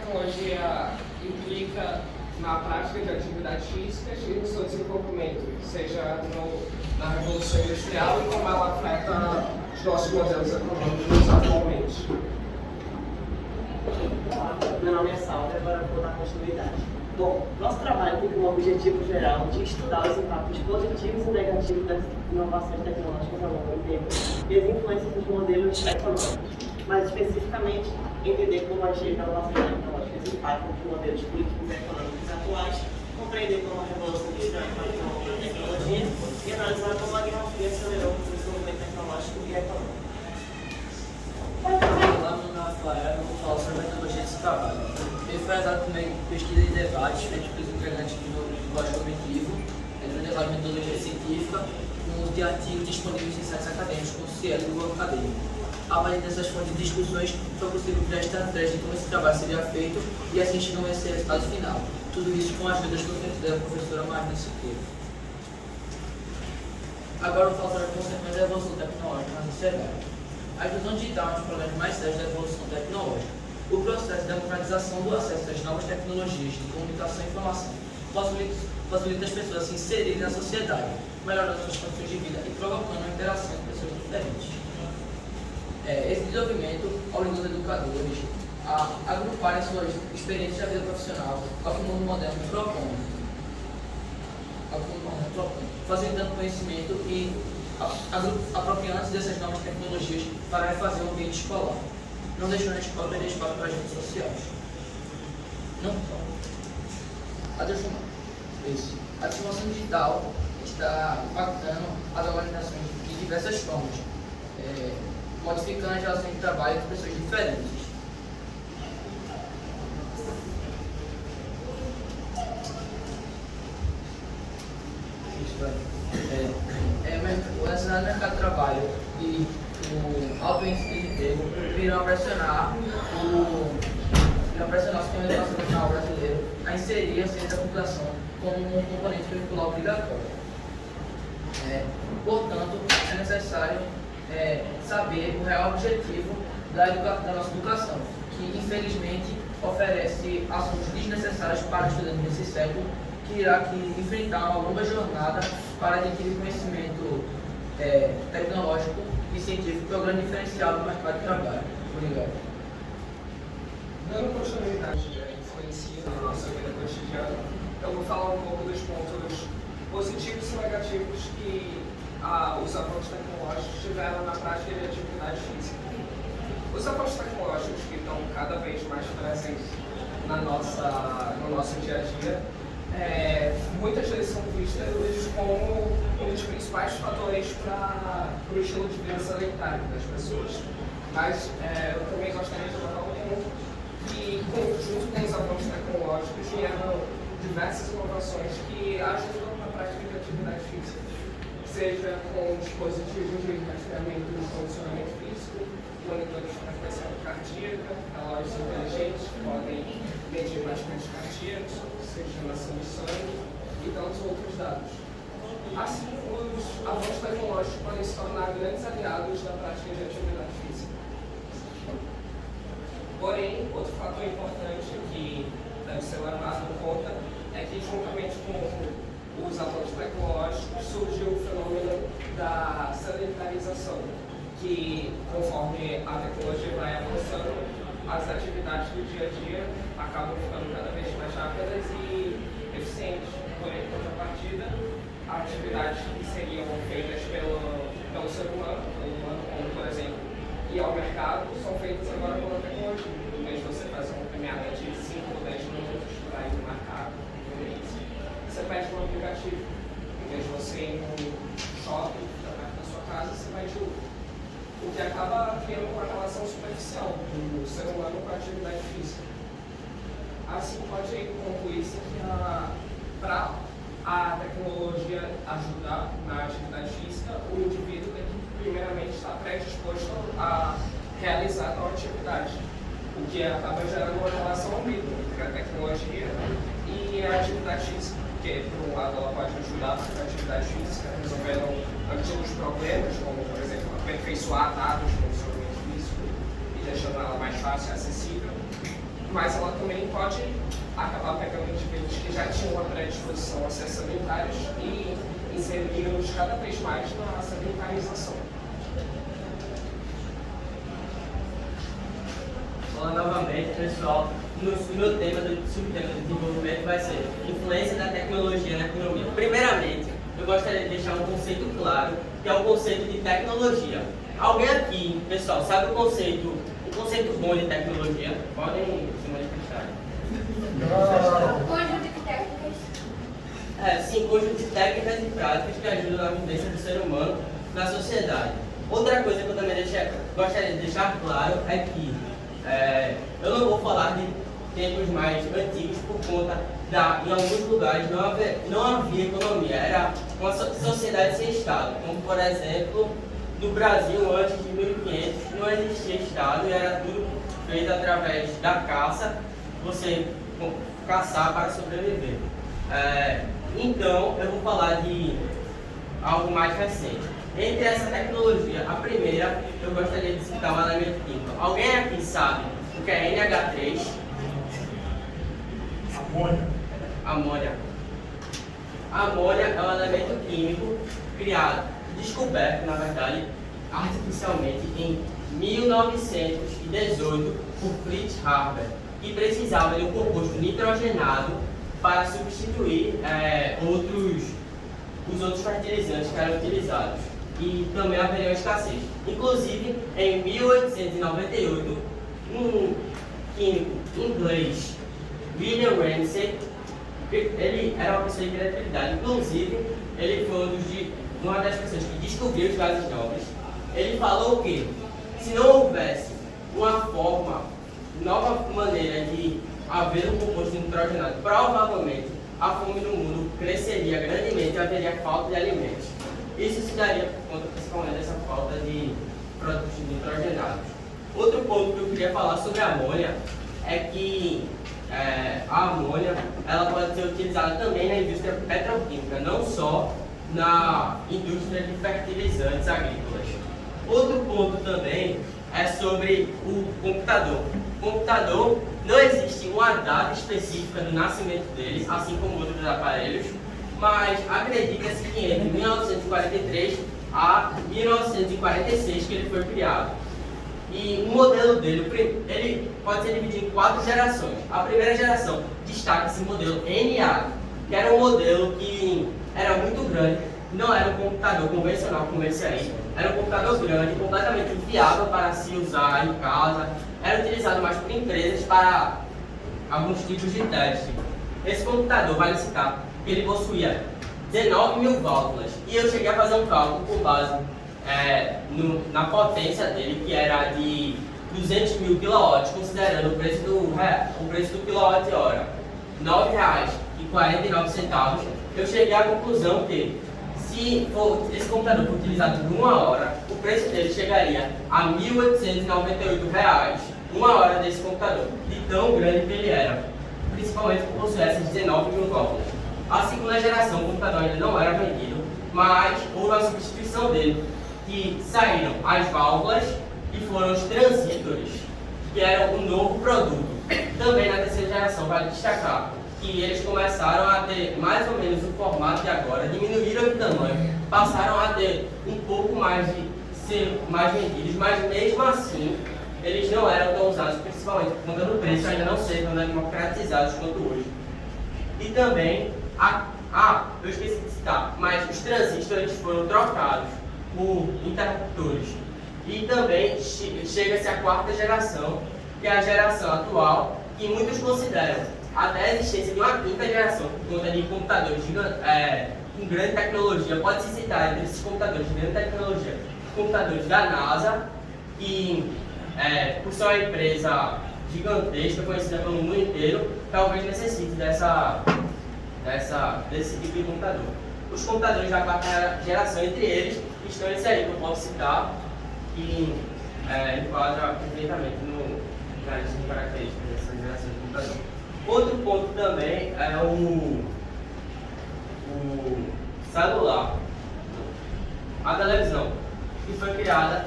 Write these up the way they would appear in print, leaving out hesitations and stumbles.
tecnologia implica na prática de atividades físicas e no seu desenvolvimento, seja na Revolução Industrial e como ela afeta os nossos modelos econômicos atualmente. Meu nome é Salve e agora vou dar continuidade. Bom, nosso trabalho tem como objetivo geral de estudar os impactos positivos e negativos das inovações tecnológicas ao longo do tempo e as influências dos modelos econômicos, mais especificamente, entender como as inovações tecnológicas impactam os modelos políticos e econômicos atuais, compreender como a revolução digital impactou na tecnologia e analisar como a Guerra Fria acelerou o desenvolvimento tecnológico e econômico. Olá, meu nome é Rafael, eu vou falar sobre a metodologia desse trabalho. Ele foi realizado por meio de pesquisa e debates feitos pelos integrantes do Debate Cognitivo, do debate de metodologia científica, com uso de artigos disponíveis em sites acadêmicos, como o Cielo e o Google Acadêmico. A partir dessas fontes de discussões, foi possível criar estratégias de como esse trabalho seria feito e assim chegamos a esse resultado final. Tudo isso com a ajuda das docentes da professora Marina Siqueira. Agora eu vou falar sobre a consequência da evolução tecnológica na sociedade. A inclusão digital é um dos problemas mais sérios da evolução tecnológica. O processo de democratização do acesso às novas tecnologias de comunicação e informação possibilita as pessoas se inserirem na sociedade, melhorando suas condições de vida e provocando uma interação entre pessoas diferentes. Esse desenvolvimento obriga os educadores a agruparem suas experiências da vida profissional ao que o mundo moderno propõe, facilitando conhecimento e apropriando-se dessas novas tecnologias para refazer o ambiente escolar, não deixando a escola perder espaço para as redes sociais. A transformação digital está impactando as organizações de diversas formas, modificando as relações de trabalho entre pessoas diferentes. O necessário mercado de trabalho e o alto índice de emprego virão a pressionar o sistema de educação nacional brasileiro a inserir a ciência da computação como um componente curricular obrigatório. Portanto, é necessário saber o real objetivo da nossa educação, que infelizmente oferece assuntos desnecessários para estudantes desse século, que irá enfrentar uma longa jornada para adquirir conhecimento tecnológico e científico, que é o grande diferencial do mercado de trabalho. Obrigado. Dando continuidade à influência na nossa vida cotidiana, eu vou falar um pouco dos pontos positivos e negativos que os avanços tecnológicos tiveram na prática de atividade física. Os avanços tecnológicos que estão cada vez mais presentes no nosso dia a dia, muitas vezes são vistas como um dos principais fatores para o estilo de vida sedentário das pessoas. Mas eu também gostaria de levantar um ponto que, junto com os avanços tecnológicos, vieram diversas inovações que ajudam na prática de atividade física, seja com dispositivos de rastreamento do condicionamento físico, monitores de frequência cardíaca, relógios inteligentes que podem medir batimentos cardíacos, oxigenação de sangue e tantos outros dados. Assim, os avanços tecnológicos podem se tornar grandes aliados da prática de atividade física. Porém, outro fator importante que deve ser levado em conta é que, juntamente com os avanços tecnológicos, surgiu o fenômeno da sedentarização, que, conforme a tecnologia vai avançando, as atividades do dia a dia acabam ficando cada vez mais rápidas e eficientes. Porém, em contrapartida, atividades que seriam feitas pelo ser humano, como, por exemplo, ir ao mercado, são feitas agora pela tecnologia. Em vez de você fazer uma caminhada de 5 ou 10 minutos para ir no mercado, você pede um aplicativo. Em vez de você ir no shopping, ficar perto da sua casa, você vai de Uber. O que acaba criando uma relação superficial do ser humano com a atividade física. Assim, pode concluir-se que para a tecnologia ajudar na atividade física, o indivíduo tem que primeiramente estar predisposto a realizar tal atividade, o que acaba gerando uma relação ambígua entre a tecnologia e a atividade física, porque, por um lado, ela pode ajudar a atividade física, resolvendo antigos problemas, como, por exemplo, aperfeiçoar dados no desenvolvimento físico e deixando ela mais fácil e acessível, mas ela também pode acabar pegando indivíduos que já tinham uma predisposição a ser sedentários e inserindo-os cada vez mais na sedentarização. Olá novamente, pessoal. O meu tema do subtema do desenvolvimento vai ser influência da tecnologia na economia. Primeiramente, eu gostaria de deixar um conceito claro, que é o conceito de tecnologia. Alguém aqui, pessoal, sabe o conceito bom de tecnologia? Podem se manifestar. Conjunto de técnicas. Sim, conjunto de técnicas e práticas que ajudam na vivência do ser humano na sociedade. Outra coisa que eu também gostaria de deixar claro é que eu não vou falar de tempos mais antigos por conta em alguns lugares não havia economia, era uma sociedade sem Estado, como por exemplo no Brasil antes de 1500 não existia Estado e era tudo feito através da caça, você caçar para sobreviver. Então eu vou falar de algo mais recente. Entre essa tecnologia, a primeira, eu gostaria de citar um elemento químico. Alguém aqui sabe o que é NH3? Amônia. Amônia é um elemento químico descoberto, na verdade, artificialmente em 1918 por Fritz Haber, que precisava de um composto nitrogenado para substituir os outros fertilizantes que eram utilizados. E também haveria uma escassez. Inclusive, em 1898, um químico inglês, William Ramsay, ele era uma pessoa de criatividade, inclusive, ele foi uma das pessoas que descobriu os gases nobres. Ele falou que, se não houvesse uma nova maneira de haver um composto nitrogenado, provavelmente a fome no mundo cresceria grandemente e haveria falta de alimentos. Isso se daria por conta principalmente dessa falta de produtos nitrogenados. Outro ponto que eu queria falar sobre a amônia é que a amônia ela pode ser utilizada também na indústria petroquímica, não só na indústria de fertilizantes agrícolas. Outro ponto também é sobre o computador. O computador, não existe uma data específica do nascimento deles, assim como outros aparelhos, mas acredita-se que entre 1943 a 1946 que ele foi criado. E o modelo dele, ele pode ser dividido em 4 gerações. A primeira geração destaca-se o modelo NA, que era um modelo que era muito grande, não era um computador convencional como esse aí, era um computador grande, completamente viável para se usar em casa, era utilizado mais por empresas para alguns tipos de teste. Esse computador, vale citar, que ele possuía 19 mil válvulas, e eu cheguei a fazer um cálculo com base na potência dele, que era de 200 mil kW, considerando o preço do quilowatt-hora, R$ 9,49, eu cheguei à conclusão que, se esse computador for utilizado por 1 hora, o preço dele chegaria a R$ 1.898, 1 hora desse computador, de tão grande que ele era, principalmente por possuir essas 19 mil válvulas. A segunda geração, o computador ainda não era vendido, mas houve a substituição dele, que saíram as válvulas e foram os transistores, que eram um novo produto. Também na terceira geração, vale destacar que eles começaram a ter mais ou menos o formato de agora, diminuíram de tamanho, passaram a ter um pouco mais de ser mais vendidos, mas mesmo assim eles não eram tão usados, principalmente por conta do preço ainda não ser tão democratizados quanto hoje. E também, eu esqueci de citar, mas os transistores foram trocados por interruptores. E também chega-se à 4ª geração, que é a geração atual, que muitos consideram até a existência de uma 5ª geração, por conta de computadores com grande tecnologia. Pode-se citar entre esses computadores de grande tecnologia, computadores da NASA, que por ser uma empresa gigantesca, conhecida pelo mundo inteiro, talvez necessite desse tipo de computador. Os computadores da 4ª geração, entre eles, estão esse aí que eu posso citar, que enquadra perfeitamente na lista de características dessa geração de computador. Outro ponto também é o celular. A televisão, que foi criada,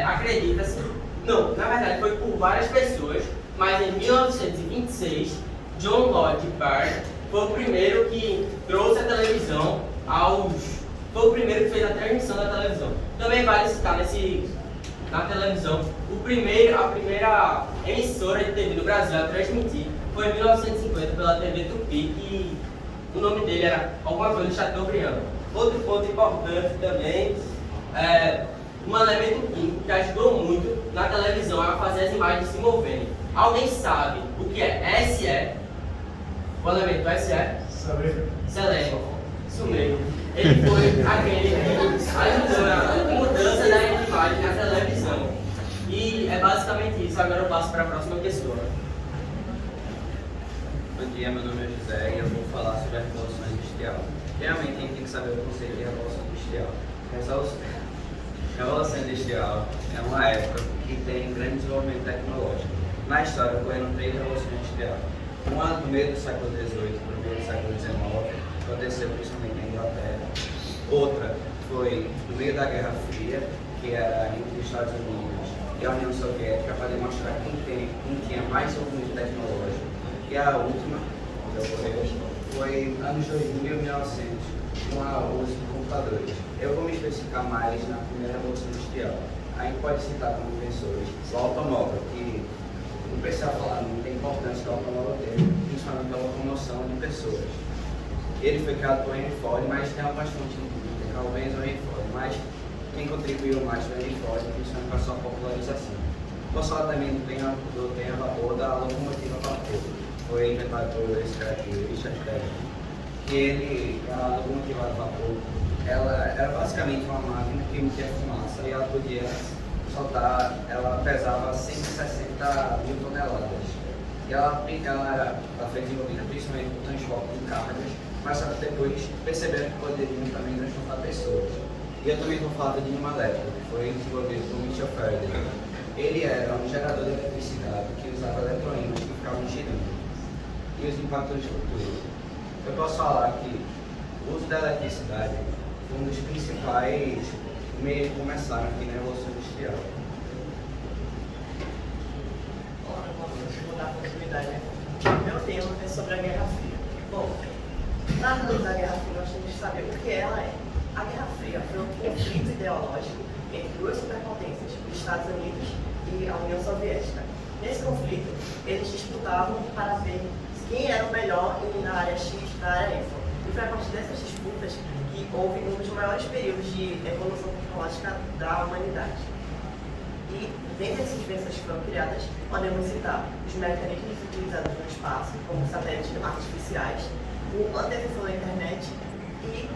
acredita-se, não, na verdade foi por várias pessoas, mas em 1926, John Lloyd Barr foi o primeiro que trouxe a televisão foi o primeiro que fez a transmissão da televisão. Também vale citar na televisão, a primeira emissora de TV do Brasil a transmitir foi em 1950 pela TV Tupi, que o nome dele era alguma coisa de Chateaubriand. Outro ponto importante também é um elemento químico que ajudou muito na televisão a fazer as imagens se moverem. Alguém sabe o que é SE? O elemento SE? Selênio. Isso mesmo. Ele foi aquele que ajudou na mudança da imagem na televisão. E é basicamente isso. Agora eu passo para a próxima pessoa. Bom dia, meu nome é José e eu vou falar sobre a Revolução Industrial. Realmente a gente tem que saber o conceito de Revolução Industrial. Revolução Industrial é uma época que tem grande desenvolvimento tecnológico. Na história ocorreram 3 revoluções industriais. Uma no meio do século XVIII, no meio do século XIX, aconteceu principalmente na Inglaterra. Outra foi no meio da Guerra Fria, que era entre os Estados Unidos e a União Soviética, para demonstrar quem tinha mais desenvolvimento tecnológico. E a última, que ocorreu, foi anos 2000, 1900, com o uso de computadores. Eu vou me especificar mais na primeira revolução industrial. A gente pode citar como pessoas o automóvel, que não precisa falar muito da importância que o automóvel teve, principalmente pela locomoção de pessoas. Ele foi criado por Henry Ford, mas tem algumas fontes de Carl Benz ou Henry Ford, mas quem contribuiu mais foi Henry Ford, principalmente para a sua popularização. Posso falar também do trem a vapor da locomotiva a vapor. Foi inventado por esse cara aqui, Richard Feldman, que a locomotiva a vapor, ela era basicamente uma máquina que emitia fumaça e ela podia soltar, ela pesava 160 mil toneladas. E ela foi desenvolvida principalmente para o transporte de cargas, mas só que depois perceberam que poderiam também transportar pessoas. E eu também vou falar do dínamo elétrico, que foi desenvolvido por Mitchell Faraday. Ele era um gerador de eletricidade que usava eletroímãs que ficavam girando. E os impactos futuros. Eu posso falar que o uso da eletricidade foi um dos principais meios que começaram aqui na Revolução Industrial. Vou dar continuidade. Meu tema é sobre a Guerra Fria. Bom, para analisar a Guerra Fria, nós temos que saber o que ela é. A Guerra Fria foi um conflito ideológico entre duas superpotências, os Estados Unidos e a União Soviética. Nesse conflito, eles disputavam para ver quem era o melhor na área X e na área Y. E foi a partir dessas disputas que houve um dos maiores períodos de evolução tecnológica da humanidade. E dentre essas invenções que foram criadas, podemos citar os mecanismos utilizados no espaço, como satélites artificiais, o antecessor da internet e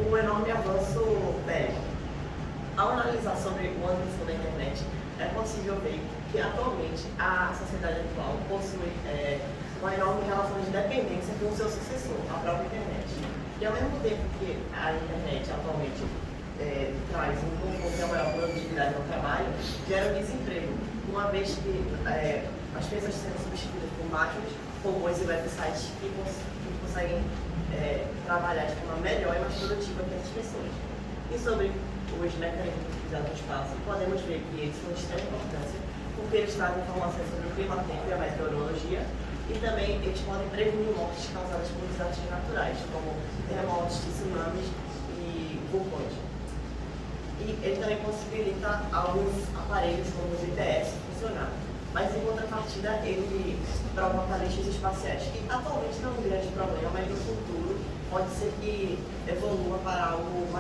o enorme avanço bélico. Ao analisar sobre o antecessor da internet, é possível ver que atualmente a sociedade atual possui uma enorme relação de dependência com o seu sucessor, a própria internet. E ao mesmo tempo que a internet atualmente traz um conforto e uma maior produtividade no trabalho, gera um desemprego, uma vez que as pessoas sendo substituídas por máquinas, robôs e websites que conseguem trabalhar de forma melhor e mais produtiva que as pessoas. E sobre os mecanismos utilizados no espaço, podemos ver que eles são de extrema importância, porque eles trazem informações sobre o clima-tempo e a meteorologia, e também eles podem prevenir mortes causadas por desastres naturais, como terremotos, tsunamis e vulcões. E ele também possibilita alguns aparelhos, como os ITS, funcionar. Mas em contrapartida, ele provoca lixos espaciais, que atualmente não é um grande problema, mas no futuro pode ser que evolua para algo mais